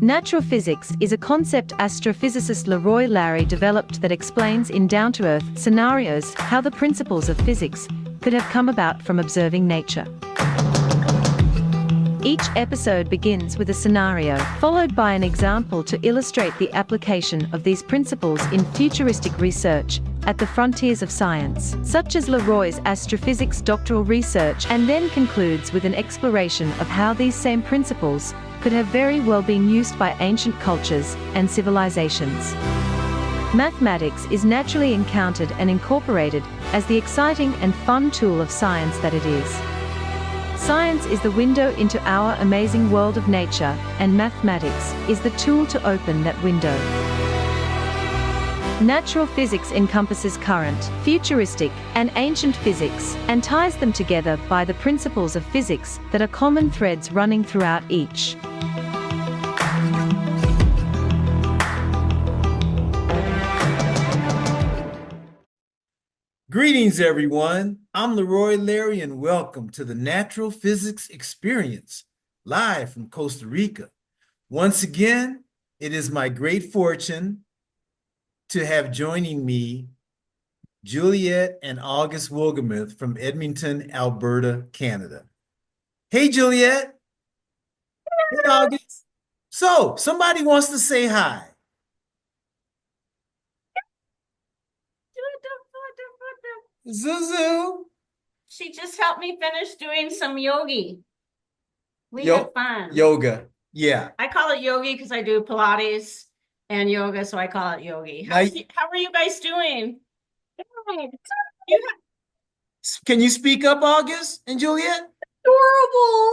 Natural physics is a concept astrophysicist Leroy Larry developed that explains in down-to-earth scenarios how the principles of physics could have come about from observing nature. Each episode begins with a scenario, followed by an example to illustrate the application of these principles in futuristic research at the frontiers of science, such as Leroy's astrophysics doctoral research, and then concludes with an exploration of how these same principles could have very well been used by ancient cultures and civilizations. Mathematics is naturally encountered and incorporated as the exciting and fun tool of science that it is. Science is the window into our amazing world of nature, and mathematics is the tool to open that window. Natural physics encompasses current, futuristic, and ancient physics, and ties them together by the principles of physics that are common threads running throughout each. Greetings, everyone. I'm Leroy Larry, and welcome to the Natural Physics Experience, live from Costa Rica. Once again, it is my great fortune to have joining me Juliet and August Wolgemuth from Edmonton, Alberta, Canada. Hey, Juliet. Hey, August. So, somebody wants to say hi. Zuzu. She just helped me finish doing some yogi. We had fun. Yoga. Yeah. I call it yogi because I do Pilates and yoga, so I call it yogi. How are you guys doing? Good. Can you speak up, August and Juliet? Adorable.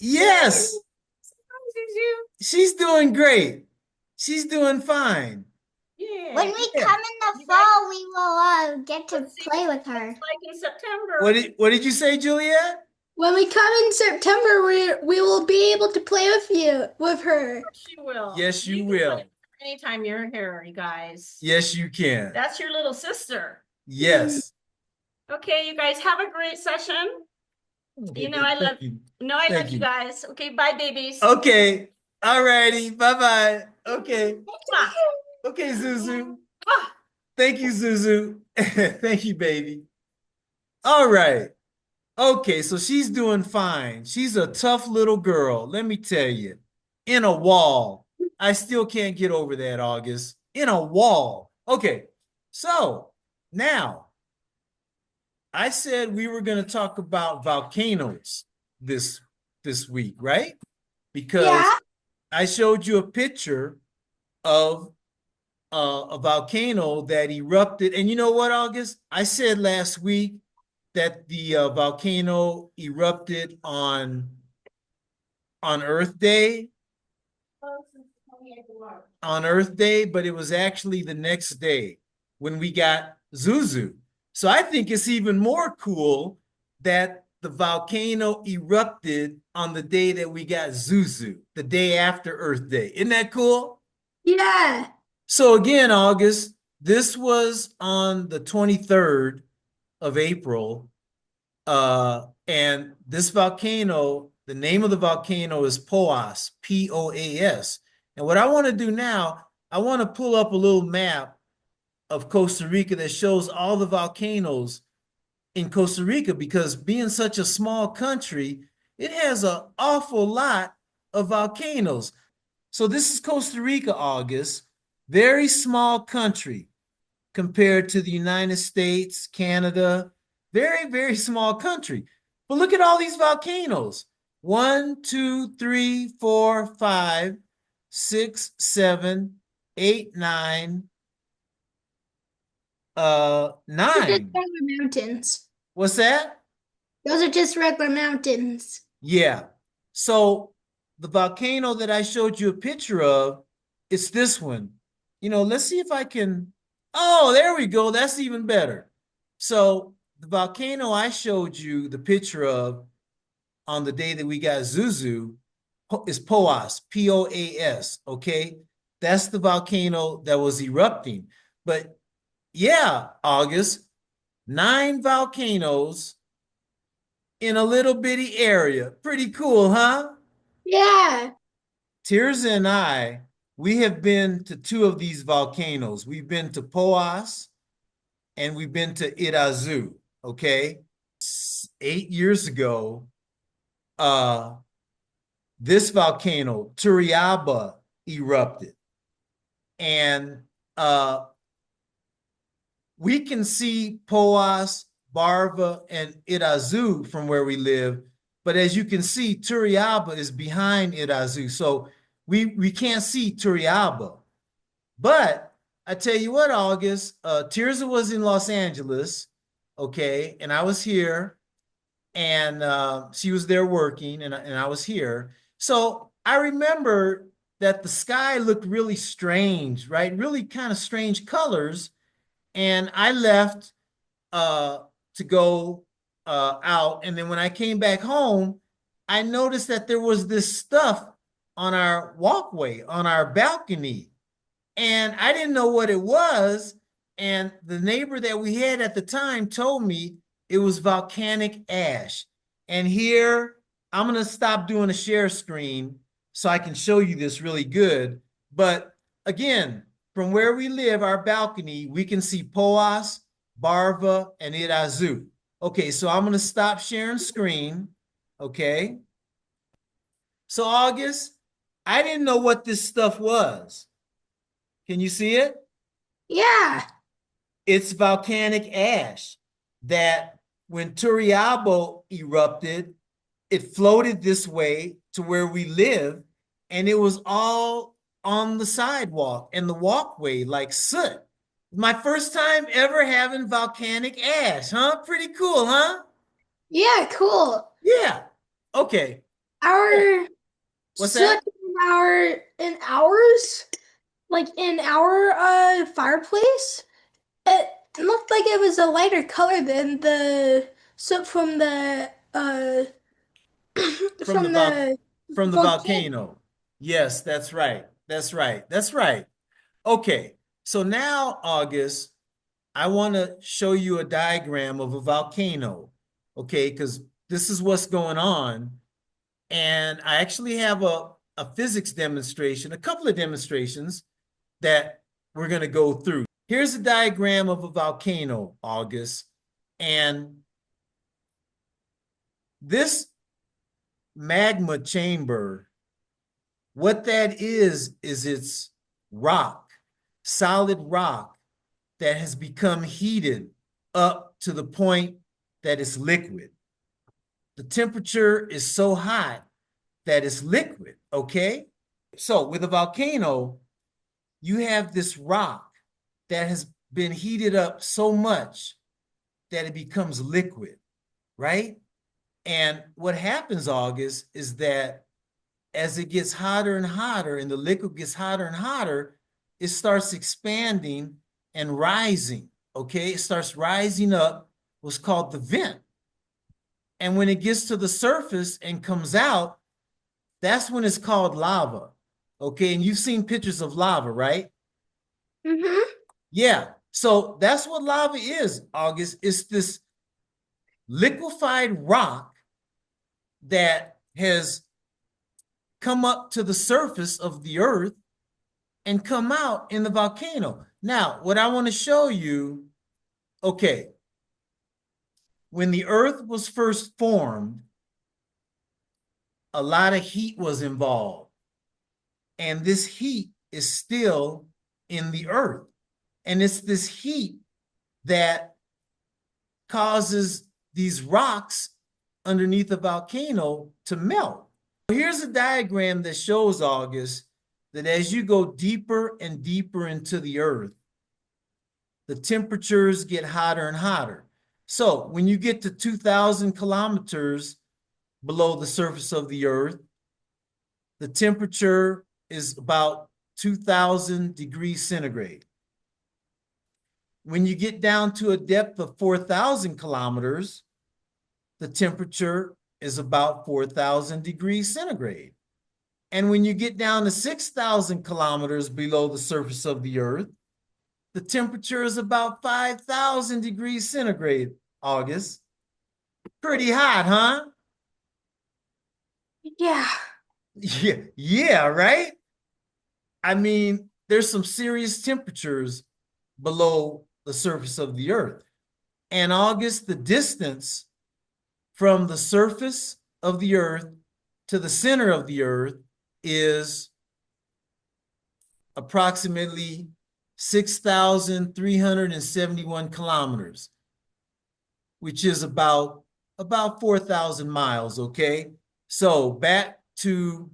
Yes. She's doing great. She's doing fine. Yeah. When we come in the fall, we will get to play with her. It's like in September. What did you say, Juliet? When we come in September, we will be able to play with her. She will. Yes, you can will. play with her anytime you're here, you guys. Yes, you can. That's your little sister. Yes. Okay, you guys have a great session. You know I love you. No, I love you guys. Okay, bye, babies. Okay. All righty. Bye-bye. Okay. Okay, Zuzu. Thank you, Zuzu. Thank you, baby. All right. Okay, so she's doing fine. She's a tough little girl, let me tell you. In a wall. I still can't get over that, August. In a wall. Okay, so now, I said we were going to talk about volcanoes this week, right? Because I showed you a picture of a volcano that erupted. And you know what, August? I said last week that the volcano erupted on Earth Day. On Earth Day, but it was actually the next day when we got Zuzu. So I think it's even more cool that the volcano erupted on the day that we got Zuzu, the day after Earth Day. Isn't that cool? Yeah. So again, August, this was on the 23rd of April, and this volcano, the name of the volcano is Poas, P-O-A-S. And what I want to do now, I want to pull up a little map of Costa Rica that shows all the volcanoes in Costa Rica, because being such a small country, it has an awful lot of volcanoes. So this is Costa Rica, August. Very small country compared to the United States, Canada. Very, very small country. But look at all these volcanoes. 1, 2, 3, 4, 5, 6, 7, 8, 9. 9. Regular mountains. What's that? Those are just regular mountains. Yeah. So the volcano that I showed you a picture of, it's this one. You know, let's see if I can. Oh, there we go. That's even better. So the volcano I showed you the picture of on the day that we got Zuzu is Poas, P-O-A-S, okay? That's the volcano that was erupting. But yeah, August, 9 volcanoes in a little bitty area. Pretty cool, huh? Yeah. Tirza and I, we have been to two of these volcanoes. We've been to Poas and we've been to Irazu, okay? 8 years ago, this volcano, Turrialba, erupted. And we can see Poas, Barva, and Irazu from where we live. But as you can see, Turrialba is behind Irazu. So we can't see Turrialba. But I tell you what, August, Tirza was in Los Angeles, okay, and I was here, and she was there working, and I was here. So I remember that the sky looked really strange, right? Really kind of strange colors. And I left to go out. And then when I came back home, I noticed that there was this stuff on our walkway, on our balcony. And I didn't know what it was. And the neighbor that we had at the time told me it was volcanic ash. And here, I'm going to stop doing a share screen so I can show you this really good. But again, from where we live, our balcony, we can see Poas, Barva, and Irazu. Okay, so I'm going to stop sharing screen. Okay. So August, I didn't know what this stuff was. Can you see it? Yeah. It's volcanic ash that when Turrialba erupted, it floated this way to where we live, and it was all on the sidewalk and the walkway like soot. My first time ever having volcanic ash, huh? Pretty cool, huh? Yeah, cool. Yeah. Okay. Our What's soot that? in ours, like in our fireplace, it looked like it was a lighter color than the soot from the From from the the from the volcano. volcano. Yes, that's right. That's right. That's right. Okay. So now, August, I want to show you a diagram of a volcano. Okay, because this is what's going on. And I actually have a physics demonstration, a couple of demonstrations that we're going to go through. Here's a diagram of a volcano, August. And this magma chamber, what that is it's rock, solid rock that has become heated up to the point that it's liquid. The temperature is so hot that it's liquid, okay? So with a volcano, you have this rock that has been heated up so much that it becomes liquid, right? And what happens, August, is that as it gets hotter and hotter and the liquid gets hotter and hotter, it starts expanding and rising, okay? It starts rising up what's called the vent. And when it gets to the surface and comes out, that's when it's called lava, okay? And you've seen pictures of lava, right? Mm-hmm. Yeah, so that's what lava is, August. It's this liquefied rock that has come up to the surface of the earth and come out in the volcano. Now, what I want to show you, okay, when the earth was first formed, a lot of heat was involved. And this heat is still in the earth. And it's this heat that causes these rocks underneath the volcano to melt. Here's a diagram that shows, August, that as you go deeper and deeper into the earth, the temperatures get hotter and hotter. So when you get to 2,000 kilometers below the surface of the earth, the temperature is about 2,000 degrees centigrade. When you get down to a depth of 4,000 kilometers, the temperature is about 4,000 degrees centigrade. And when you get down to 6,000 kilometers below the surface of the earth, the temperature is about 5,000 degrees centigrade, August. Pretty hot, huh? Yeah. Yeah, right? I mean, there's some serious temperatures below the surface of the earth. And August, the distance from the surface of the earth to the center of the earth is approximately 6,371 kilometers, which is about 4,000 miles, okay? So back to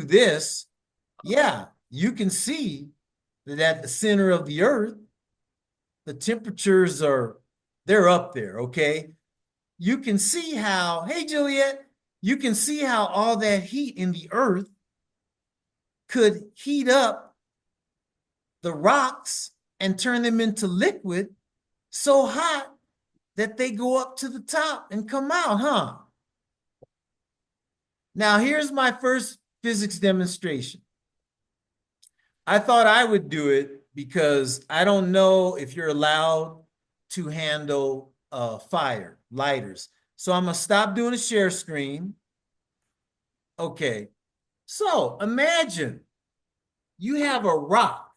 this, yeah, you can see that at the center of the earth, the temperatures they're up there, okay? You can see how, hey Juliet, you can see how all that heat in the earth could heat up the rocks and turn them into liquid so hot that they go up to the top and come out, huh? Now, here's my first physics demonstration. I thought I would do it because I don't know if you're allowed to handle fire, lighters. So I'm gonna stop doing a share screen. Okay, so imagine you have a rock,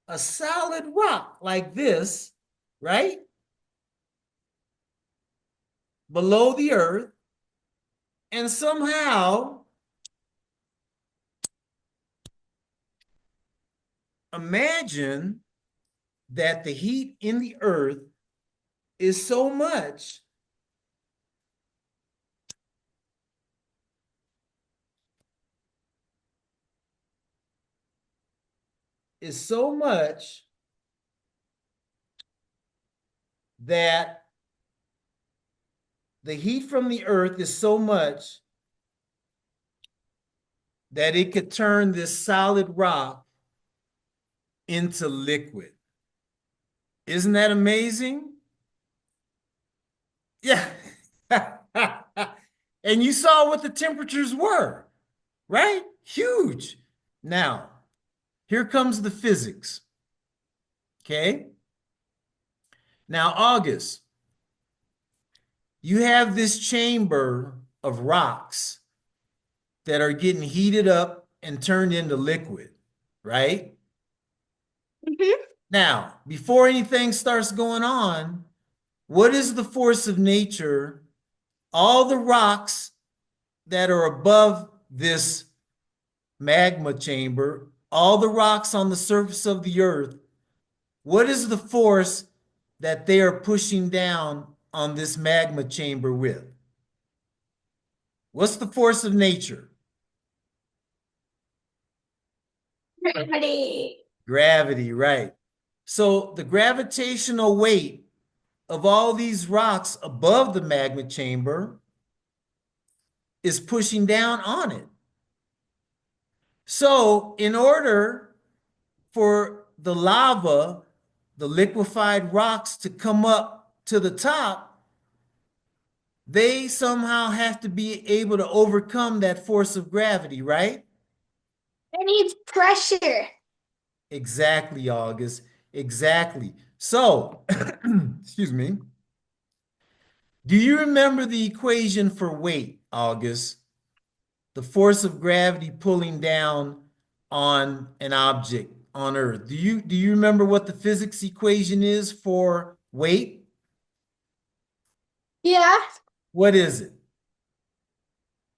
a solid rock like this, right? Below the earth, and somehow imagine that the heat in the earth is so much is so much that the heat from the earth is so much that it could turn this solid rock into liquid. Isn't that amazing? Yeah. And you saw what the temperatures were, right? Huge. Now, here comes the physics. Okay. Now, August, you have this chamber of rocks that are getting heated up and turned into liquid, right? Mm-hmm. Now, before anything starts going on, what is the force of nature? All the rocks that are above this magma chamber, all the rocks on the surface of the earth, what is the force that they are pushing down on this magma chamber with? What's the force of nature? Gravity. Gravity, right. So the gravitational weight of all these rocks above the magma chamber is pushing down on it. So in order for the lava, the liquefied rocks to come up to the top, they somehow have to be able to overcome that force of gravity, right? It needs pressure. Exactly, August. Exactly. So, excuse me. Do you remember the equation for weight, August? The force of gravity pulling down on an object on Earth. Do you remember what the physics equation is for weight? Yeah. What is it?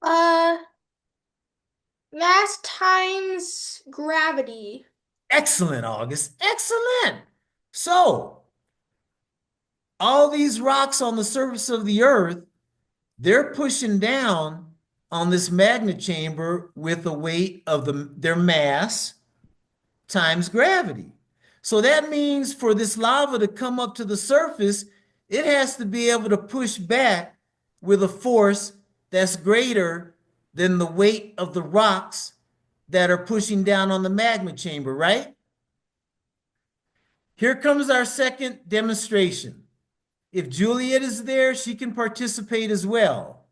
Uh, mass times gravity. Excellent, August. Excellent. So, all these rocks on the surface of the Earth, they're pushing down on this magnet chamber with the weight of their mass times gravity. So that means for this lava to come up to the surface, it has to be able to push back with a force that's greater than the weight of the rocks that are pushing down on the magma chamber, right? Here comes our second demonstration. If Juliet is there, she can participate as well.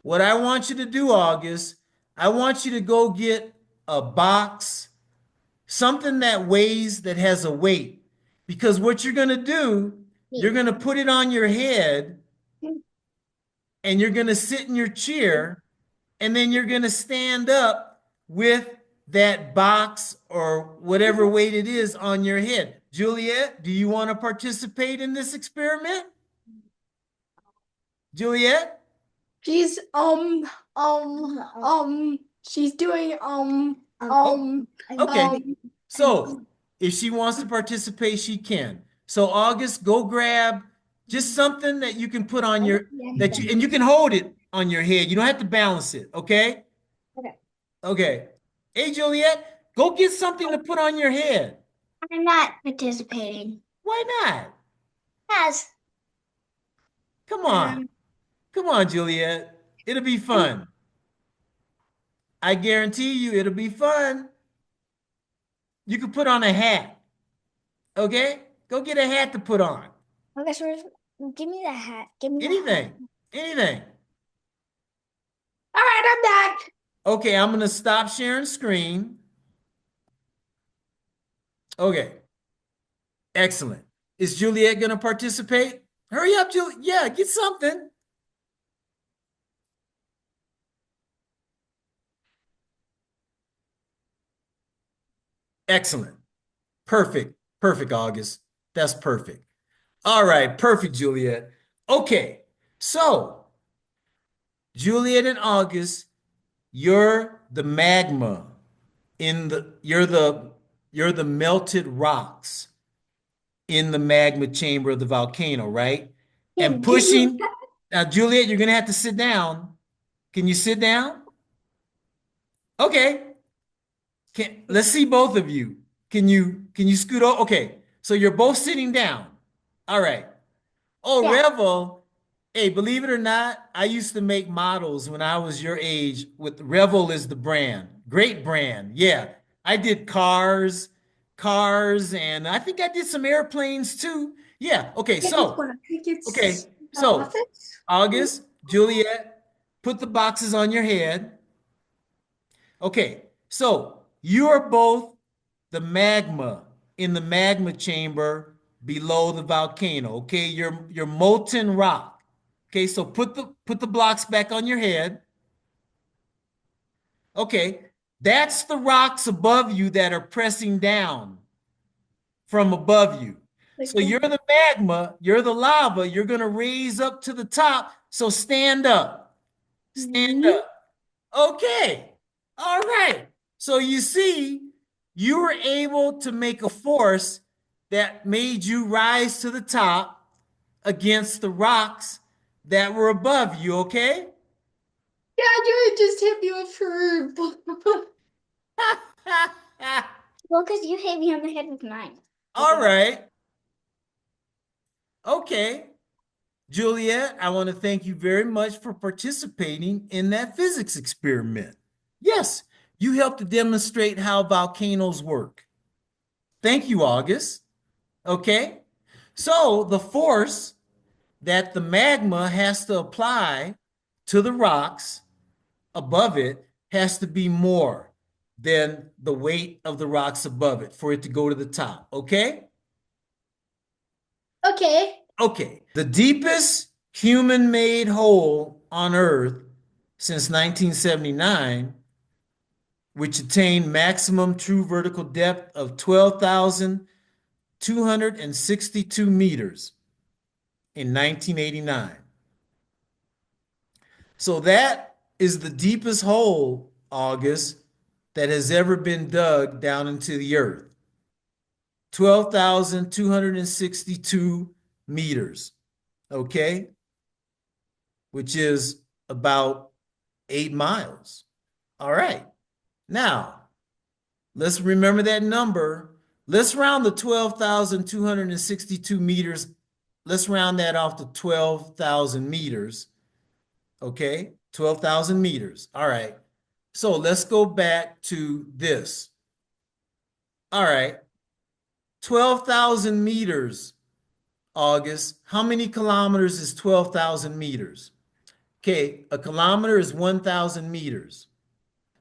What I want you to do, August, I want you to go get a box, something that weighs, that has a weight. Because what you're going to do, you're going to put it on your head and you're going to sit in your chair and then you're going to stand up with that box or whatever weight it is on your head. Juliet, do you want to participate in this experiment? Juliet? She's she's doing Okay. So if she wants to participate, she can. So August, go grab just something that you can put on your and you can hold it on your head. You don't have to balance it, okay? Okay. Okay. Hey Juliet, go get something to put on your head. I'm not participating. Why not? Yes. Come on. Come on, Juliet. It'll be fun. I guarantee you it'll be fun. You can put on a hat. Okay? Go get a hat to put on. Okay, so give me the hat. Give me Anything. Anything. All right, I'm back. Okay, I'm going to stop sharing screen. Okay. Excellent. Is Juliet going to participate? Hurry up, Juliet. Yeah, get something. Excellent. Perfect. Perfect, August. That's perfect. All right. Perfect, Juliet. Okay. So, Juliet and August, you're the magma you're the melted rocks in the magma chamber of the volcano, right? And pushing. Now, Juliet, you're gonna have to sit down. Can you sit down? Okay. Let's see both of you. Can you scoot over? Okay. So you're both sitting down. All right. Oh, Yeah. Revel. Hey, believe it or not, I used to make models when I was your age with Revel is the brand. Great brand. Yeah. I did cars, and I think I did some airplanes too. Yeah. Okay. So, okay. So, August, Juliet, put the boxes on your head. Okay. So, you are both the magma in the magma chamber below the volcano. Okay. You're molten rock. Okay, so put the blocks back on your head. Okay, that's the rocks above you that are pressing down from above you. So you're the magma, you're the lava, you're going to raise up to the top. So stand up. Stand up. Okay. All right. So you see, you were able to make a force that made you rise to the top against the rocks that were above you, okay? Yeah, you just hit me with her. Well, because you hit me on the head with mine. All right. Okay. Juliet, I want to thank you very much for participating in that physics experiment. Yes, you helped to demonstrate how volcanoes work. Thank you, August. Okay. So the force that the magma has to apply to the rocks above it has to be more than the weight of the rocks above it for it to go to the top. Okay? Okay. Okay. The deepest human-made hole on Earth since 1979, which attained maximum true vertical depth of 12,262 meters in 1989. So that is the deepest hole, August, that has ever been dug down into the earth. 12,262 meters, okay? Which is about 8 miles. All right. Now, let's remember that number. Let's round the 12,262 meters. Let's round that off to 12,000 meters. Okay, 12,000 meters. All right. So let's go back to this. All right. 12,000 meters, August. How many kilometers is 12,000 meters? Okay, a kilometer is 1,000 meters.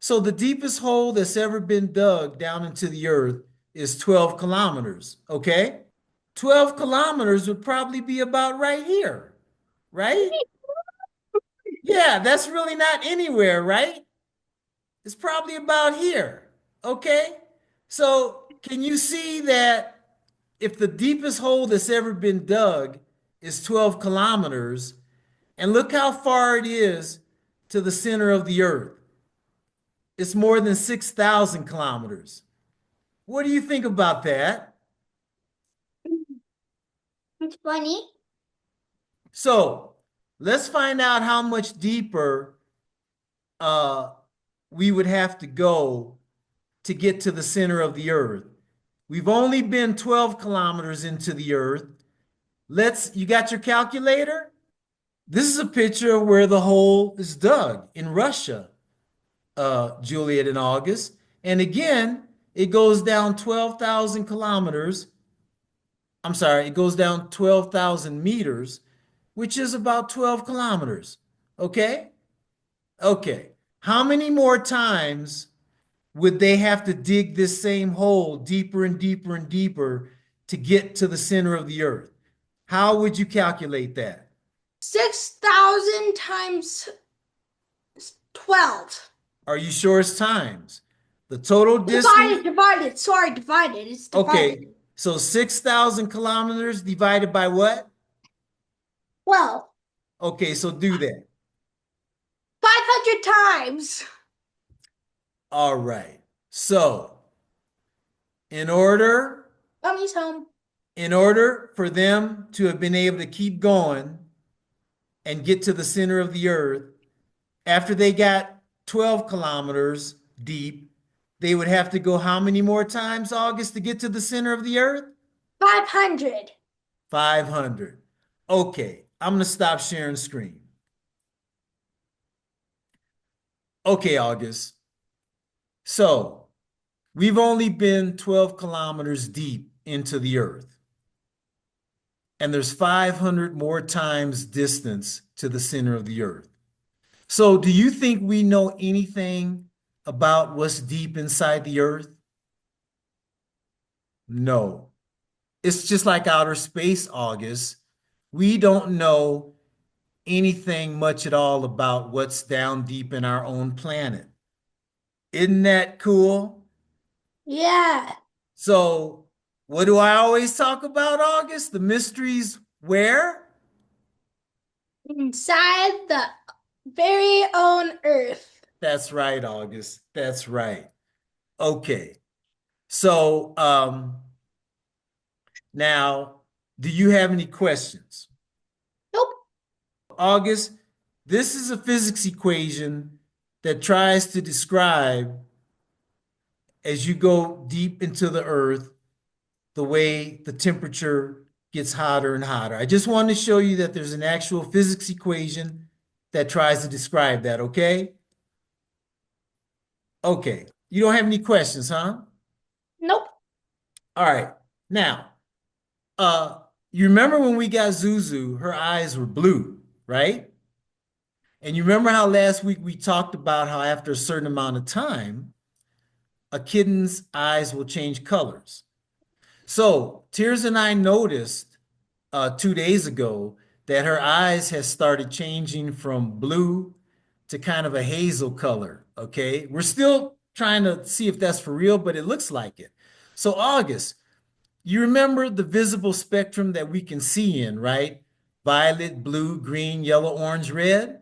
So the deepest hole that's ever been dug down into the earth is 12 kilometers. Okay? 12 kilometers would probably be about right here, right? Yeah. Yeah, that's really not anywhere, right? It's probably about here. Okay. So can you see that if the deepest hole that's ever been dug is 12 kilometers, and look how far it is to the center of the earth? It's more than 6,000 kilometers. What do you think about that? It's funny. So let's find out how much deeper uh, we would have to go to get to the center of the earth. We've only been 12 kilometers into the earth. You got your calculator? This is a picture of where the hole is dug in Russia, Juliet and August. And again, it goes down 12,000 kilometers. I'm sorry, it goes down 12,000 meters, which is about 12 kilometers. Okay? Okay. How many more times would they have to dig this same hole deeper and deeper and deeper to get to the center of the earth? How would you calculate that? 6,000 times 12. Are you sure it's times? The total distance? Divided. Sorry, divided. It's divided. Okay, so 6,000 kilometers divided by what? 12. Okay, so do that. 500 times. All right. So, in order Mummy's home. in order for them to have been able to keep going and get to the center of the earth, after they got 12 kilometers deep, they would have to go how many more times, August, to get to the center of the earth? 500. 500. Okay, I'm going to stop sharing screen. Okay, August. So, we've only been 12 kilometers deep into the earth. And there's 500 more times distance to the center of the earth. So do you think we know anything about what's deep inside the earth? No. It's just like outer space, August. We don't know anything much at all about what's down deep in our own planet. Isn't that cool? Yeah. So what do I always talk about, August? The mysteries where? Inside the very own Earth. That's right, August. That's right. Okay. So now, do you have any questions? Nope. August, this is a physics equation that tries to describe, as you go deep into the earth, the way the temperature gets hotter and hotter. I just wanted to show you that there's an actual physics equation that tries to describe that, okay? Okay. You don't have any questions, huh? Nope. All right. Now, you remember when we got Zuzu, her eyes were blue, right? And you remember how last week we talked about how after a certain amount of time, a kitten's eyes will change colors. So Tears and I noticed 2 days ago that her eyes has started changing from blue to kind of a hazel color, okay? We're still trying to see if that's for real, but it looks like it. So August, you remember the visible spectrum that we can see in, right? Violet, blue, green, yellow, orange, red.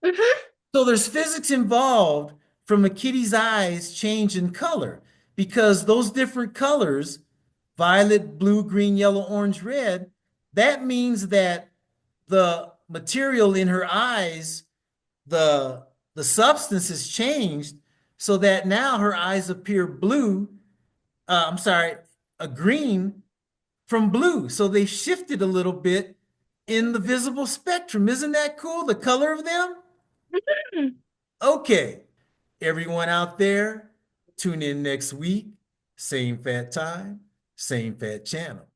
Mm-hmm. So there's physics involved from a kitty's eyes change in color because those different colors, violet, blue, green, yellow, orange, red, that means that the material in her eyes, the substance has changed so that now her eyes appear blue, a green from blue. So they shifted a little bit in the visible spectrum. Isn't that cool? The color of them? Okay. Everyone out there, tune in next week. Same fat time, same fat channel.